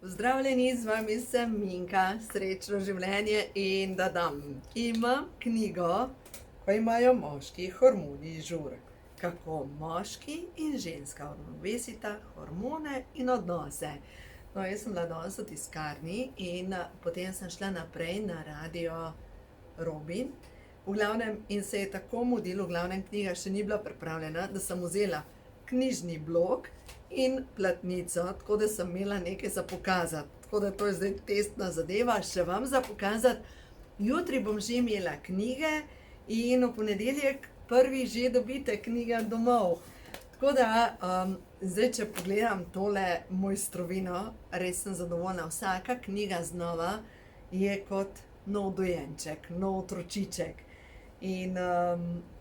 Pozdravljeni, z vami sem Minka, srečno življenje in da dam. Imam knjigo, ko imajo moški hormoni žur. Kako moški in ženska uravnovesita hormone in odnose. No, jaz sem bila danes v tiskarni in potem sem šla naprej na radio Robin. V glavnem, in se je tako mudilo, v glavnem knjiga še ni bila pripravljena, da sem vzela knjižni blok in platnico, tako da sem imela nekaj za pokazati. Tako da to je zdaj testna zadeva, še vam za pokazati. Jutri bom že imela knjige in v ponedeljek prvi že dobite knjige domov. Tako da, zdaj, če pogledam tole mojstrovino, res sem zadovoljna. Vsaka knjiga znova je kot nov dojenček, nov otročiček. In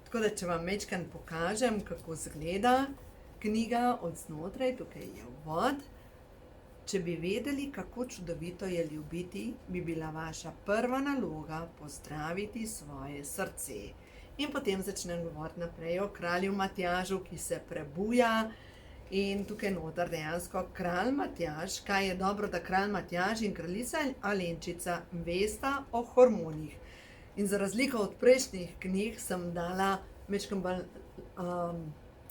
tako da, če vam majčkeno pokažem, kako izgleda knjiga od znotraj, tukaj je uvod. Če bi vedeli, kako čudovito je ljubiti, bi bila vaša prva naloga pozdraviti svoje srce. In potem začnem govoriti naprej o kralju Matjažu, ki se prebuja. In tukaj noter dejansko kralj Matjaž, kaj je dobro, da kralj Matjaž in kraljica Alenčica vesta o hormonih. In za razliko od prejšnjih knjig sem dala majčkeno bolj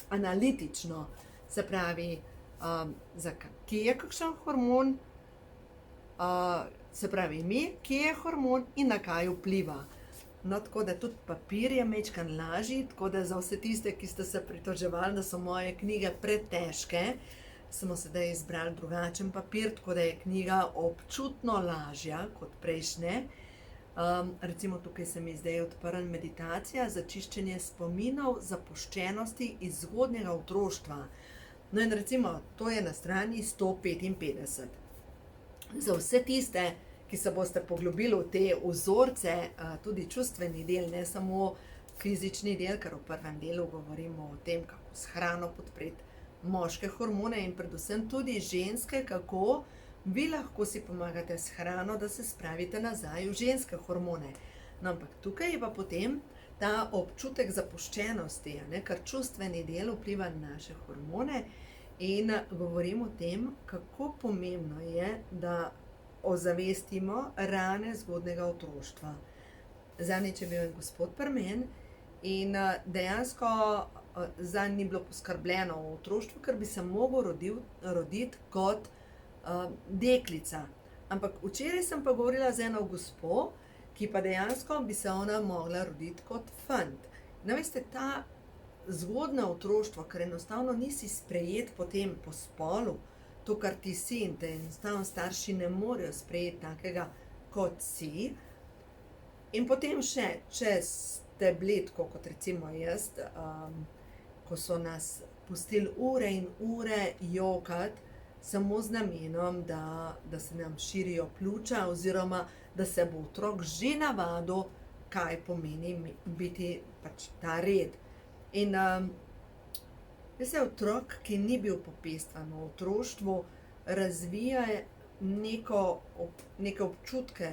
analitično, se pravi, kje je kakšen hormon, se pravi ime, kje je hormon in na kaj vpliva. No, tako da tudi papir je majčkeno lažji, tako da za vse tiste, ki ste se pritoževali, da so moje knjige pretežke, smo sedaj izbrali drugačen papir, tako da je knjiga občutno lažja kot prejšnje. Recimo tukaj se mi zdaj odprla meditacija za čiščenje spominov zapuščenosti iz zgodnjega otroštva. No in recimo, to je na strani 155. Za vse tiste, ki se boste poglobili v te vzorce, tudi čustveni del, ne samo fizični del, ker v prvem delu govorimo o tem, kako s hrano podpreti moške hormone in predvsem tudi ženske, kako vi lahko si pomagate s hrano, da se spravite nazaj v ženske hormone. No, ampak tukaj je pa potem ta občutek zapuščenosti, ker čustveni del vpliva na naše hormone in govorim o tem, kako pomembno je, da ozavestimo rane zgodnjega otroštva. Zadnjič je bil en gospod pri meni in dejansko zanj ni bilo poskrbljeno v otroštvu, ker bi se mogel roditi kot deklica. Ampak včeraj sem pa govorila z eno gospo, ki pa dejansko bi se ona mogla roditi kot fant. No, veste, ta zgodnje otroštvo, ker enostavno nisi sprejet potem po spolu, to, kar ti si, in te enostavno starši ne morejo sprejeti takega, kot si. In potem še, če ste bili tako kot recimo jaz, ko so nas pustili ure in ure jokati, samo z namenom, da se nam širijo pljuča oziroma da se bo otrok že navadil, kaj pomeni biti pač ta red. In veste, otrok, ki ni bil popestvan v otroštvu, razvija neke občutke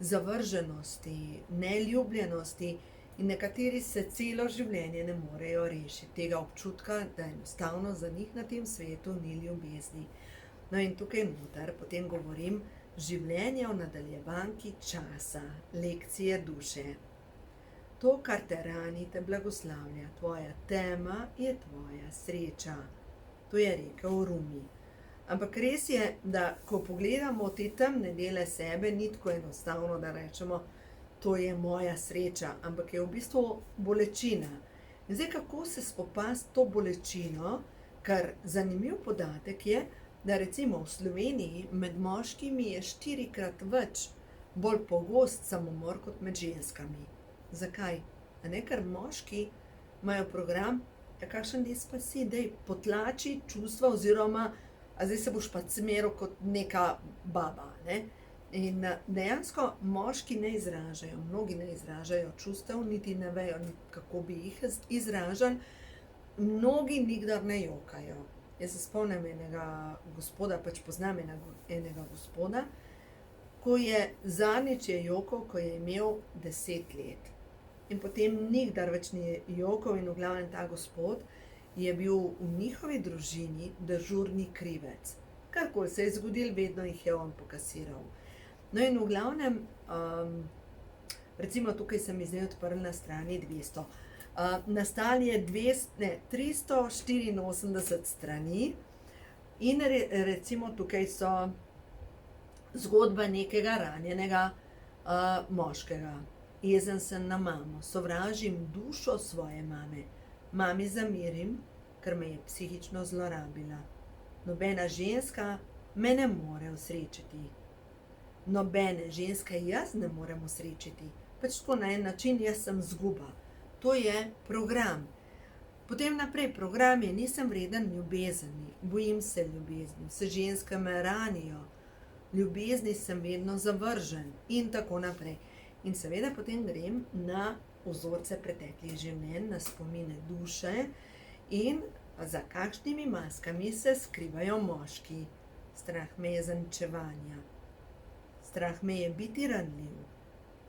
zavrženosti, neljubljenosti in nekateri se celo življenje ne morejo rešiti tega občutka, da enostavno za njih na tem svetu ni ljubezni. No in tukaj noter potem govorim življenje v nadaljevanki časa, lekcije duše. To, kar te rani, te blagoslavlja, tvoja tema je tvoja sreča. To je rekel Rumi. Ampak res je, da ko pogledamo te temne dele sebe, ni tako enostavno, da rečemo, to je moja sreča, ampak je v bistvu bolečina. In zdaj, kako se spopasti to bolečino, ker zanimiv podatek je, da recimo v Sloveniji med moškimi je 4-krat več bolj pogost samomor kot med ženskami. Zakaj? Ker moški imajo program, kakšen des pa si, daj potlači čustva oziroma, a zdaj se boš pa cmeril kot neka baba, ne? In dejansko moški ne izražajo, mnogi ne izražajo čustev, niti ne vejo, kako bi jih izražali, mnogi nikdar ne jokajo. Jaz se spomnim enega gospoda, pač poznam enega gospoda, ko je zadnjič jokal, ko je imel 10 let. In potem nikdar več ni jokal in v glavnem ta gospod je bil v njihovi družini dežurni krivec. karkoli se je zgodilo, vedno jih je on pokasiral. No in v glavnem, recimo tukaj se mi zdaj odprl na strani 200. Nastal je 384 strani in recimo tukaj so zgodba nekega ranjenega moškega. Jezen sem na mamo, sovražim dušo svoje mame. Mami zamerim, ker me je psihično zlorabila. Nobena ženska me ne more osrečiti. Nobene ženske jaz ne morem osrečiti. Pač tako na en način, jaz sem zguba. To je program. Potem naprej, program je, nisem vreden ljubezni, bojim se ljubezni, vse ženske me ranijo, ljubezni sem vedno zavržen in tako naprej. In seveda potem grem na vzorce preteklih življenj, na spomine duše in za kakšnimi maskami se skrivajo moški. Strah me je zaničevanja, strah me je biti ranljiv,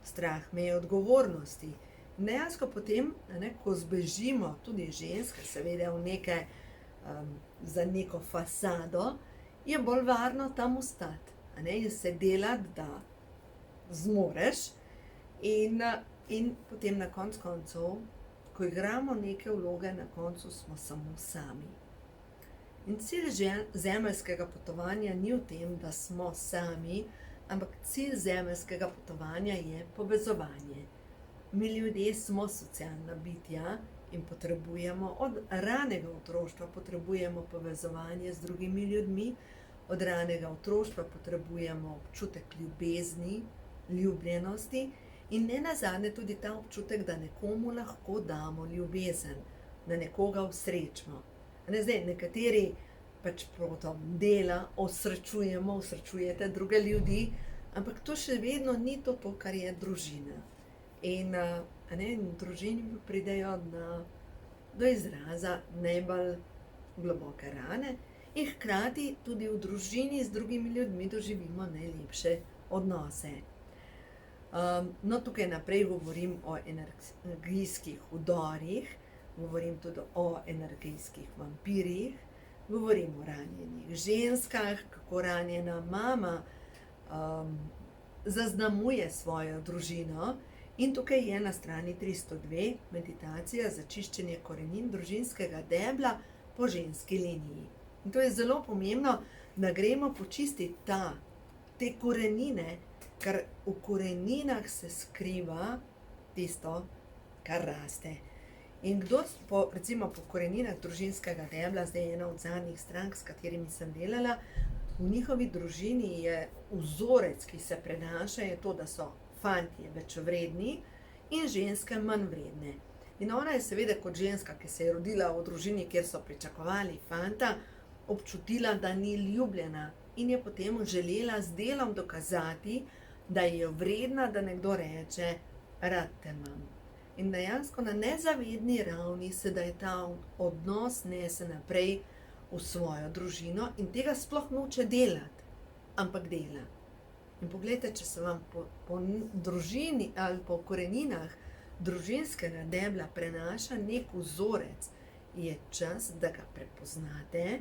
strah me je odgovornosti. Dejansko potem, ko zbežimo, tudi ženske, seveda v neke, za neko fasado, je bolj varno tam ostati, in se delati, da zmoreš in potem na koncu koncev, ko igramo neke vloge, na koncu smo samo sami. In cilj zemeljskega potovanja ni v tem, da smo sami, ampak cilj zemeljskega potovanja je povezovanje. Mi ljudje smo socialna bitja in potrebujemo, od ranega otroštva potrebujemo povezovanje z drugimi ljudmi, od ranega otroštva potrebujemo občutek ljubezni, ljubljenosti in nenazadnje tudi ta občutek, da nekomu lahko damo ljubezen, da nekoga osrečimo. Zdaj, nekateri pač potom dela osrečujete druge ljudi, ampak to še vedno ni to, kar je družina. In družini pridejo do izraza najbolj globoke rane in hkrati tudi v družini z drugimi ljudmi doživimo najlepše odnose. No, tukaj naprej govorim o energijskih vdorih, govorim tudi o energijskih vampirjih, govorim o ranjenih ženskah, kako ranjena mama zaznamuje svojo družino. In tukaj je na strani 302 meditacija za čiščenje korenin družinskega debla po ženski liniji. In to je zelo pomembno, da gremo počistiti te korenine, ker v koreninah se skriva tisto, kar raste. In recimo po koreninah družinskega debla, zdaj je ena od zadnjih strank, s katerimi sem delala, v njihovi družini je vzorec, ki se prenaša, je to, da so fantje več vredni in ženske manj vredne. In ona je seveda kot ženska, ki se je rodila v družini, kjer so pričakovali fanta, občutila, da ni ljubljena in je potem želela z delom dokazati, da je vredna, da nekdo reče, rad te imam. In dejansko na nezavedni ravni se da je ta odnos nese naprej v svojo družino in tega sploh noče delati, ampak dela. In poglejte, če se vam po družini ali po koreninah družinskega debla prenaša nek vzorec, je čas, da ga prepoznate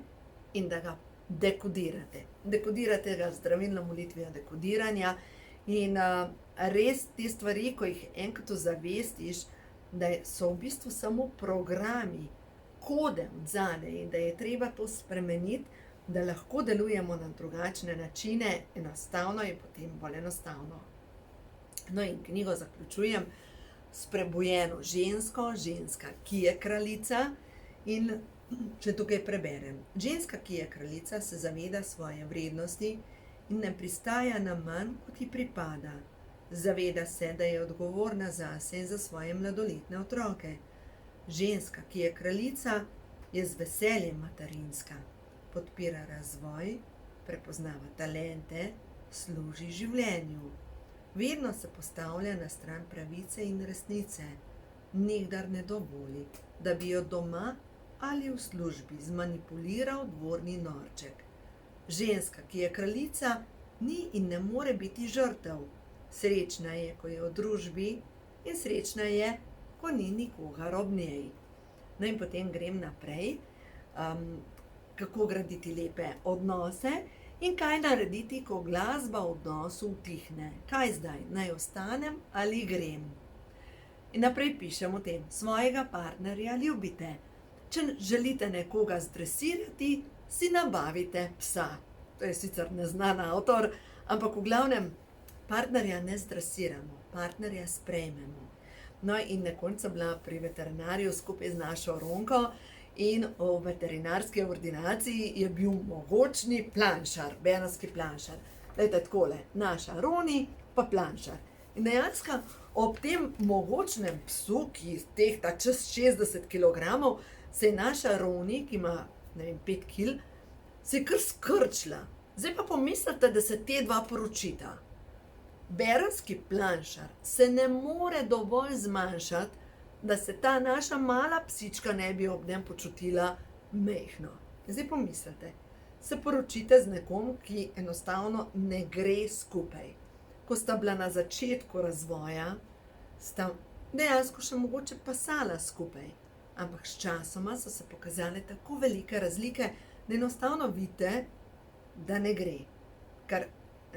in da ga dekodirate. Dekodirate ga z zdravilno molitvijo dekodiranja in res te stvari, ko jih enkrat ozavestiš, da so v bistvu samo programi, kode odzadaj in da je treba to spremeniti, da lahko delujemo na drugačne načine, enostavno je potem bolj enostavno. No in knjigo zaključujem s prebujeno žensko, ženska, ki je kraljica in če tukaj preberem. Ženska, ki je kraljica, se zaveda svoje vrednosti in ne pristaja na manj, kot ji pripada. Zaveda se, da je odgovorna zase in za svoje mladoletne otroke. Ženska, ki je kraljica, je z veseljem materinska. Podpira razvoj, prepoznava talente, služi življenju. Vedno se postavlja na stran pravice in resnice. Nikdar ne dovoli, da bi jo doma ali v službi zmanipuliral dvorni norček. Ženska, ki je kraljica, ni in ne more biti žrtev. Srečna je, ko je v družbi in srečna je, ko ni nikogar ob njej. No in potem grem naprej. kako graditi lepe odnose in kaj narediti, ko glasba v odnosu utihne. Kaj zdaj, naj ostanem ali grem? In naprej pišem o tem, svojega partnerja ljubite. Če želite nekoga zdresirati, si nabavite psa. To je sicer neznan avtor, ampak v glavnem partnerja ne zdresiramo, partnerja sprejmemo. No in nekoč sem bila pri veterinarju skupaj z našo Ronko in v veterinarski ordinaciji je bil mogočni planšar, bernski planšar. Glejte, takole, naša Roni pa planšar. In dejansko ob tem mogočnem psu, ki tehta čez 60 kilogramov, se je naša Roni, ki ima, ne vem, 5 kil, se je kar skrčila. Zdaj pa pomislite, da se te dva poročita. Bernski planšar se ne more dovolj zmanjšati, da se ta naša mala psička ne bi ob njem počutila majhno. Zdaj pomislite, se poročite z nekom, ki enostavno ne gre skupaj. Ko sta bila na začetku razvoja, sta dejansko še mogoče pasala skupaj, ampak s časoma so se pokazale tako velike razlike, da enostavno vidite, da ne gre. Ker,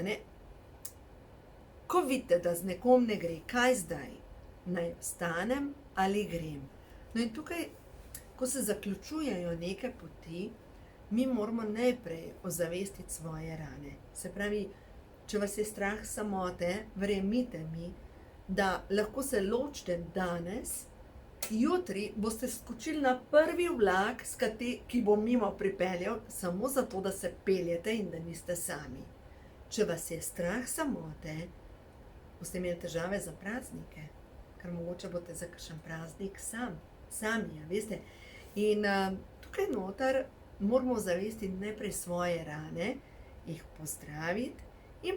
ne, ko vidite, da z nekom ne gre, kaj zdaj? Naj ostanem ali grem? No in tukaj, ko se zaključujejo neke poti, mi moramo najprej ozavestiti svoje rane. Se pravi, če vas je strah samote, verjemite mi, da lahko se ločite danes, jutri boste skočili na prvi vlak, ki bo mimo pripeljal, samo zato, da se peljete in da niste sami. Če vas je strah samote, boste imeli težave za praznike, ker mogoče boste za kakšen praznik sami, veste. In tukaj noter moramo zavestiti najprej svoje rane, jih pozdraviti in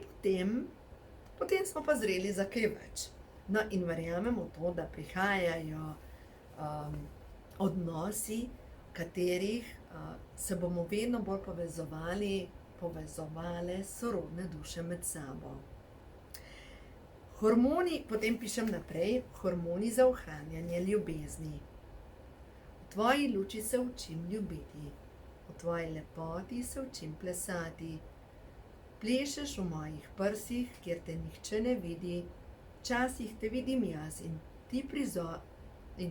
potem smo pa zreli za kaj več. No in verjamemo to, da prihajajo odnosi, v katerih se bomo vedno bolj povezovale sorodne duše med sabo. Hormoni, potem pišem naprej, hormoni za ohranjanje ljubezni. V tvoji luči se učim ljubiti, v tvoji lepoti se učim plesati. Plešeš v mojih prsih, kjer te nihče ne vidi, včasih te vidim jaz in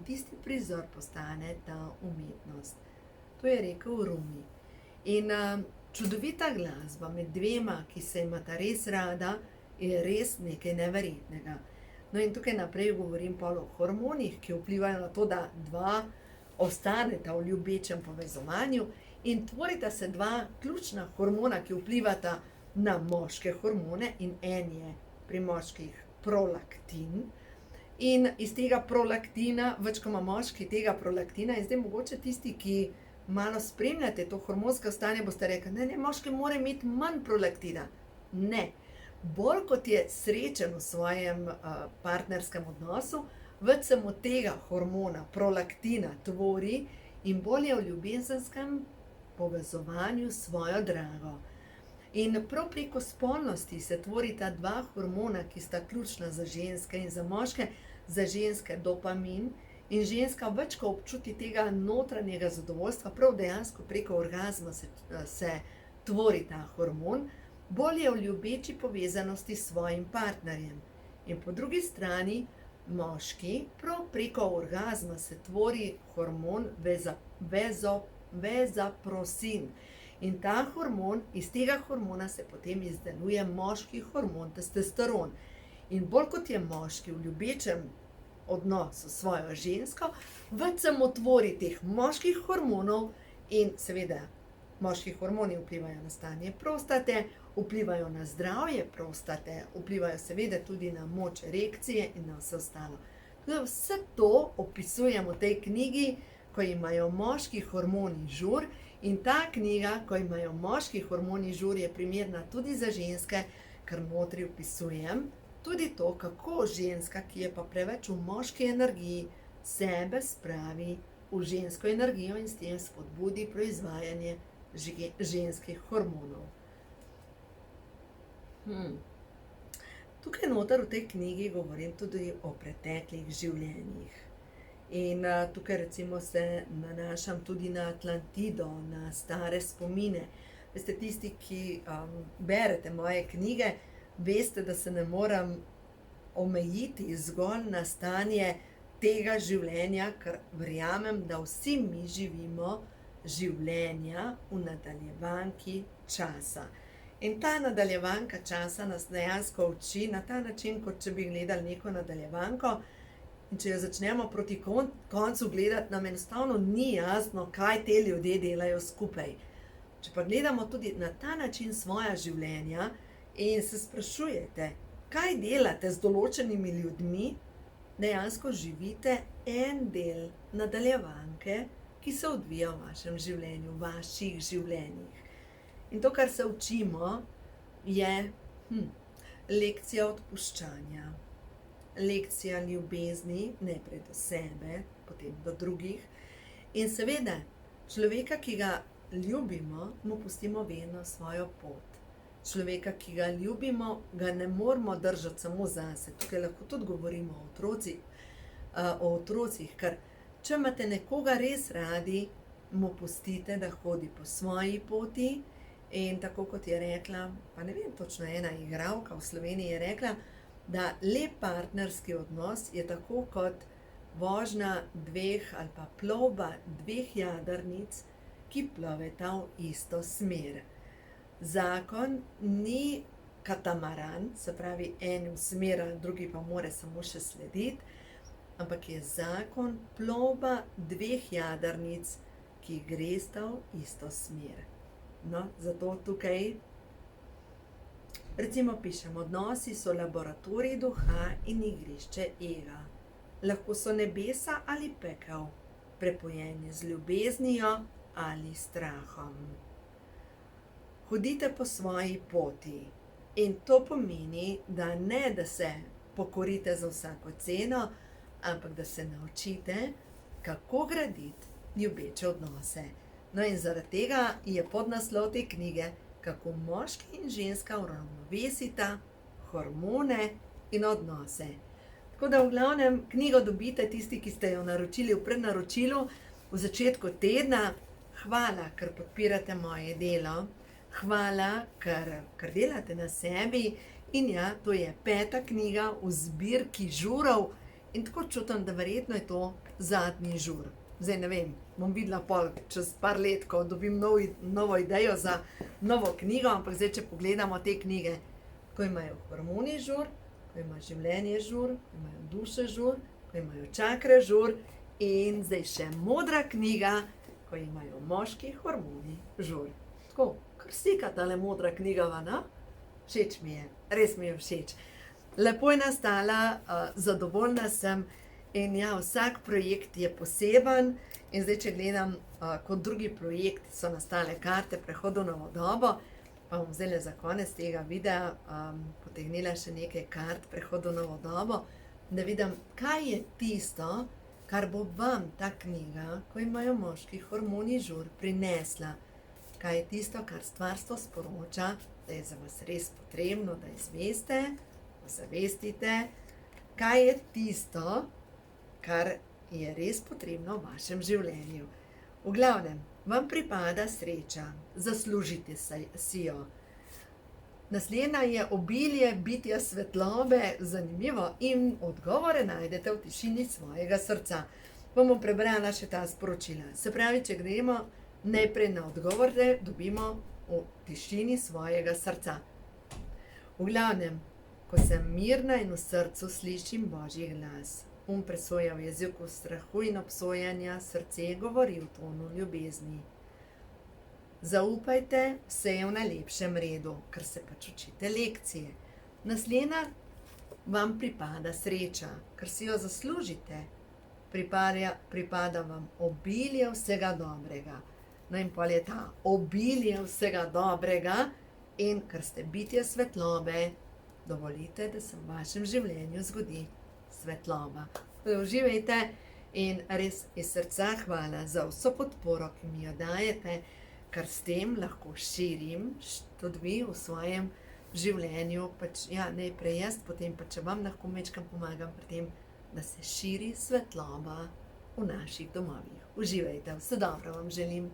tisti prizor postane ta umetnost. To je rekel Rumi. In čudovita glasba med dvema, ki se imata res rada, je res nekaj neverjetnega. No in tukaj naprej govorim o hormonih, ki vplivajo na to, da dva ostaneta v ljubečem povezovanju in tvorita se dva ključna hormona, ki vplivata na moške hormone in en je pri moških prolaktin. In iz tega prolaktina, več ko ima moški tega prolaktina, in zdaj mogoče tisti, ki malo spremljate to hormonsko stanje, boste rekli, ne, moški mora imeti manj prolaktina. Ne. Bolj kot je srečen v svojem partnerskem odnosu, več se mu tega hormona, prolaktina, tvori in bolj je v ljubezenskem povezovanju s svojo drago. In prav preko spolnosti se tvorita dva hormona, ki sta ključna za ženske in za moške. Za ženske dopamin in ženska več, ko občuti tega notranjega zadovoljstva, prav dejansko preko orgazma se tvori ta hormon, bolj je v ljubeči povezanosti s svojim partnerjem. In po drugi strani moški, prav preko orgazma se tvori hormon vezaprosin. In ta hormon, iz tega hormona se potem izdeluje moški hormon testosteron. In bolj kot je moški v ljubečem odnosu s svojo žensko, več se mu tvori teh moških hormonov in seveda moški hormoni vplivajo na stanje prostate, vplivajo na zdravje prostate, vplivajo seveda tudi na moč erekcije in na vse ostalo. Tudi vse to opisujem v tej knjigi, ko imajo moški hormoni žur, in ta knjiga, ko imajo moški hormoni žur, je primerna tudi za ženske, ker notri opisujem tudi to, kako ženska, ki je pa preveč v moški energiji, sebe spravi v žensko energijo in s tem spodbudi proizvajanje ženskih hormonov. Tukaj noter v tej knjigi govorim tudi o preteklih življenjih. In tukaj recimo se nanašam tudi na Atlantido, na stare spomine. Veste, tisti, ki berete moje knjige, veste, da se ne morem omejiti zgolj na stanje tega življenja, ker verjamem, da vsi mi živimo življenja v nadaljevanki časa. In ta nadaljevanka časa nas dejansko uči na ta način, kot če bi gledali neko nadaljevanko. In če jo začnemo proti koncu gledati, nam enostavno ni jasno, kaj te ljudje delajo skupaj. Če pa gledamo tudi na ta način svoja življenja in se sprašujete, kaj delate z določenimi ljudmi, dejansko živite en del nadaljevanke, ki se odvija v vašem življenju, v vaših življenjih. In to, kar se učimo, je lekcija odpuščanja, lekcija ljubezni, najprej do sebe, potem do drugih. In seveda, človeka, ki ga ljubimo, mu pustimo vedno svojo pot. Človeka, ki ga ljubimo, ga ne moramo držati samo zase. Tukaj lahko tudi govorimo o otrocih, ker če imate nekoga res radi, mu pustite, da hodi po svoji poti. In tako kot je rekla, pa ne vem točno, ena igralka v Sloveniji je rekla, da lep partnerski odnos je tako kot vožnja dveh ali pa plovba dveh jadrnic, ki ploveta v isto smer. Zakon ni katamaran, se pravi en v smer, drugi pa mora samo še slediti, ampak je zakon plovba dveh jadrnic, ki gresta v isto smer. No, zato tukaj recimo pišem, odnosi so laboratorij duha in igrišče ega. Lahko so nebesa ali pekel, prepojeni z ljubeznijo ali strahom. Hodite po svoji poti in to pomeni, da ne, da se pokorite za vsako ceno, ampak da se naučite, kako graditi ljubeče odnose. No in zaradi tega je podnaslov te knjige, kako moški in ženska uravnovesita hormone in odnose. Tako da v glavnem knjigo dobite tisti, ki ste jo naročili v prednaročilu v začetku tedna. Hvala, ker podpirate moje delo. Hvala, ker delate na sebi. In ja, to je 5. knjiga v zbirki žurov in tako čutim, da verjetno je to zadnji žur. Zdaj ne vem, bom videla pol čez par let, ko dobim novo idejo za novo knjigo, ampak zdaj, če pogledamo te knjige, ko imajo hormoni žur, ko ima življenje žur, ko imajo duše žur, ko imajo čakre žur in zdaj še modra knjiga, ko imajo moški hormoni žur. Tako, kar sika tale modra knjiga, ne? Všeč mi je, res mi je všeč. Lepo je nastala, zadovoljna sem. In ja, vsak projekt je poseben in zdaj, če gledam, kot drugi projekti so nastale karte prehodu v novo dobo, pa bom zdaj za konec tega videa potegnila še nekaj kart prehodu v novo dobo, da vidim, kaj je tisto, kar bo vam ta knjiga, ko imajo moški hormoni žur, prinesla. Kaj je tisto, kar stvarstvo sporoča, da je za vas res potrebno, da izveste, ozavestite. Kaj je tisto, kar je res potrebno v vašem življenju. V glavnem, vam pripada sreča, zaslužite si jo. Naslednja je obilje bitja svetlobe, zanimivo, in odgovore najdete v tišini svojega srca. Bom prebrala še ta sporočila. Se pravi, če gremo najprej na odgovore, dobimo v tišini svojega srca. V glavnem, ko sem mirna in v srcu slišim Božji glas. Presoja v jeziku strahu in obsojanja, srce govori v tonu ljubezni. Zaupajte, vse je v najlepšem redu, ker se pač učite lekcije. Naslednja, vam pripada sreča, ker si jo zaslužite. Pripada vam obilje vsega dobrega. No in pol je ta obilje vsega dobrega in ker ste bitje svetlobe, dovolite, da se v vašem življenju zgodi svetloba. Uživajte in res iz srca hvala za vso podporo, ki mi jo dajete, ker s tem lahko širim tudi vi v svojem življenju. Pač, ja, najprej jaz, potem pa če vam lahko majčkeno pomagam pri tem, da se širi svetloba v naših domovih. Uživajte, vse dobro vam želim.